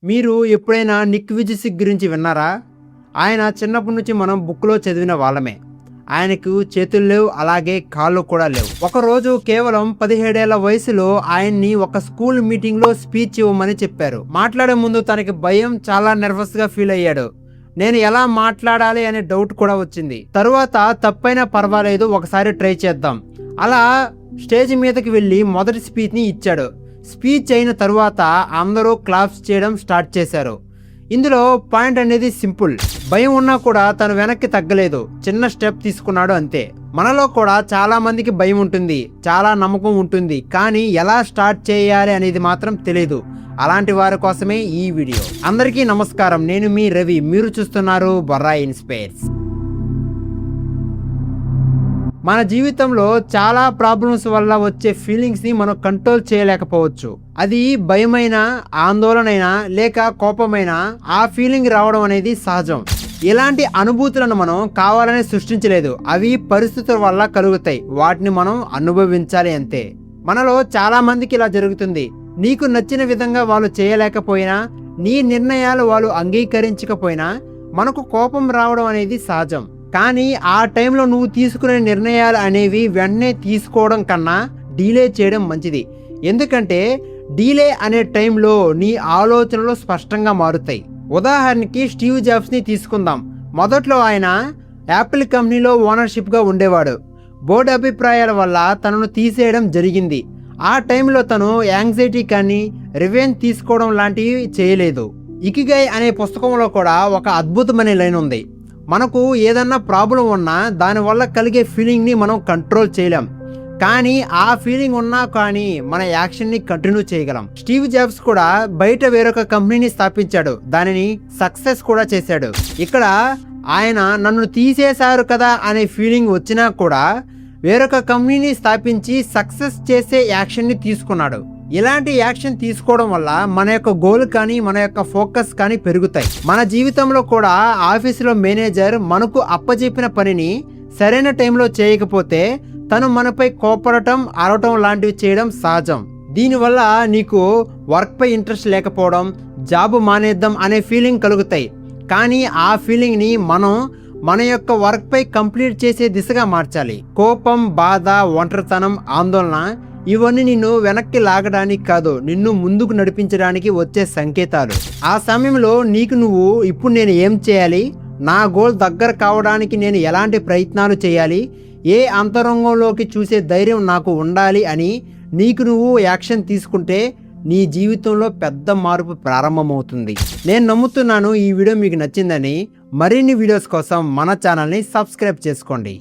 మీరు ఎప్పుడైనా Nick Vujicic గురించి విన్నారా? ఆయన చిన్నప్పటి నుంచి మనం బుక్లో చదివిన వాళ్ళమే. ఆయనకు చేతులు లేవు, అలాగే కాళ్ళు కూడా లేవు. ఒకరోజు కేవలం 17 ఏళ్ల వయసులో ఆయన్ని ఒక స్కూల్ మీటింగ్లో స్పీచ్ ఇవ్వమని చెప్పారు. మాట్లాడే ముందు తనకి భయం, చాలా నర్వస్గా ఫీల్ అయ్యాడు. నేను ఎలా మాట్లాడాలి అనే డౌట్ కూడా వచ్చింది. తరువాత తప్పైనా పర్వాలేదు, ఒకసారి ట్రై చేద్దాం. అలా స్టేజ్ మీదకి వెళ్ళి మొదటి స్పీచ్ని ఇచ్చాడు. స్పీచ్ అయిన తరువాత అందరూ క్లాప్స్ చేయడం స్టార్ట్ చేశారు. ఇందులో పాయింట్ అనేది సింపుల్. భయం ఉన్నా కూడా తను వెనక్కి తగ్గలేదు, చిన్న స్టెప్ తీసుకున్నాడు అంతే. మనలో కూడా చాలా మందికి భయం ఉంటుంది, చాలా నమ్మకం ఉంటుంది, కానీ ఎలా స్టార్ట్ చేయాలి అనేది మాత్రం తెలియదు. అలాంటి వారి కోసమే ఈ వీడియో. అందరికీ నమస్కారం, నేను మీ రవి. మీరు చూస్తున్నారు బొర్రా ఇన్స్పైర్స్. మన జీవితంలో చాలా ప్రాబ్లమ్స్ వల్ల వచ్చే ఫీలింగ్స్ని మనం కంట్రోల్ చేయలేకపోవచ్చు. అది భయమైనా, ఆందోళనైనా, లేక కోపమైనా, ఆ ఫీలింగ్ రావడం అనేది సహజం. ఇలాంటి అనుభూతులను మనం కావాలని సృష్టించలేదు, అవి పరిస్థితుల వల్ల కలుగుతాయి. వాటిని మనం అనుభవించాలి అంతే. మనలో చాలా మందికి ఇలా జరుగుతుంది. నీకు నచ్చిన విధంగా వాళ్ళు చేయలేకపోయినా, నీ నిర్ణయాలు వాళ్ళు అంగీకరించకపోయినా మనకు కోపం రావడం అనేది సహజం. కానీ ఆ టైంలో నువ్వు తీసుకునే నిర్ణయాలు అనేవి వెంటనే తీసుకోవడం కన్నా డీలే చేయడం మంచిది. ఎందుకంటే డీలే అనే టైంలో నీ ఆలోచనలు స్పష్టంగా మారుతాయి. ఉదాహరణకి స్టీవ్ జాబ్స్ని తీసుకుందాం. మొదట్లో ఆయన యాపిల్ కంపెనీలో ఓనర్షిప్గా ఉండేవాడు. బోర్డు అభిప్రాయాల వల్ల తనను తీసేయడం జరిగింది. ఆ టైంలో తను యాంగ్జైటీ కానీ రివెంజ్ తీసుకోవడం లాంటివి చేయలేదు. ఇకిగై అనే పుస్తకంలో కూడా ఒక అద్భుతమైన లైన్ ఉంది. మనకు ఏదన్నా ప్రాబ్లం ఉన్నా దానివల్ల కలిగే ఫీలింగ్ని మనం కంట్రోల్ చేయలేం, కానీ ఆ ఫీలింగ్ ఉన్నా కానీ మన యాక్షన్ని కంటిన్యూ చేయగలం. స్టీవ్ జాబ్స్ కూడా బయట వేరొక కంపెనీని స్థాపించాడు, దానిని సక్సెస్ కూడా చేశాడు. ఇక్కడ ఆయన నన్ను తీసేశారు కదా అనే ఫీలింగ్ వచ్చినా కూడా వేరొక కంపెనీని స్థాపించి సక్సెస్ చేసే యాక్షన్ని తీసుకున్నాడు. ఇలాంటి యాక్షన్ తీసుకోవడం వల్ల మన యొక్క గోల్ కానీ, మన యొక్క ఫోకస్ కానీ పెరుగుతాయి. మన జీవితంలో కూడా ఆఫీసులో మేనేజర్ మనకు అప్పచెప్పిన పనిని సరైన టైంలో చేయకపోతే తను మనపై కోపడటం, అరవటం లాంటివి చేయడం సహజం. దీనివల్ల నీకు వర్క్పై ఇంట్రెస్ట్ లేకపోవడం, జాబ్ మానేద్దాం అనే ఫీలింగ్ కలుగుతాయి. కానీ ఆ ఫీలింగ్ని మనం మన యొక్క వర్క్పై కంప్లీట్ చేసే దిశగా మార్చాలి. కోపం, బాధ, ఒంటరితనం, ఆందోళన ఇవన్నీ నిన్ను వెనక్కి లాగడానికి కాదు, నిన్ను ముందుకు నడిపించడానికి వచ్చే సంకేతాలు. ఆ సమయంలో నీకు నువ్వు ఇప్పుడు నేను ఏం చేయాలి, నా గోల్ దగ్గర కావడానికి నేను ఎలాంటి ప్రయత్నాలు చేయాలి, ఏ అంతరంగంలోకి చూసే ధైర్యం నాకు ఉండాలి అని నీకు నువ్వు యాక్షన్ తీసుకుంటే నీ జీవితంలో పెద్ద మార్పు ప్రారంభమవుతుంది. నేను నమ్ముతున్నాను ఈ వీడియో మీకు నచ్చిందని. మరిన్ని వీడియోస్ కోసం మన ఛానల్ని సబ్స్క్రైబ్ చేసుకోండి.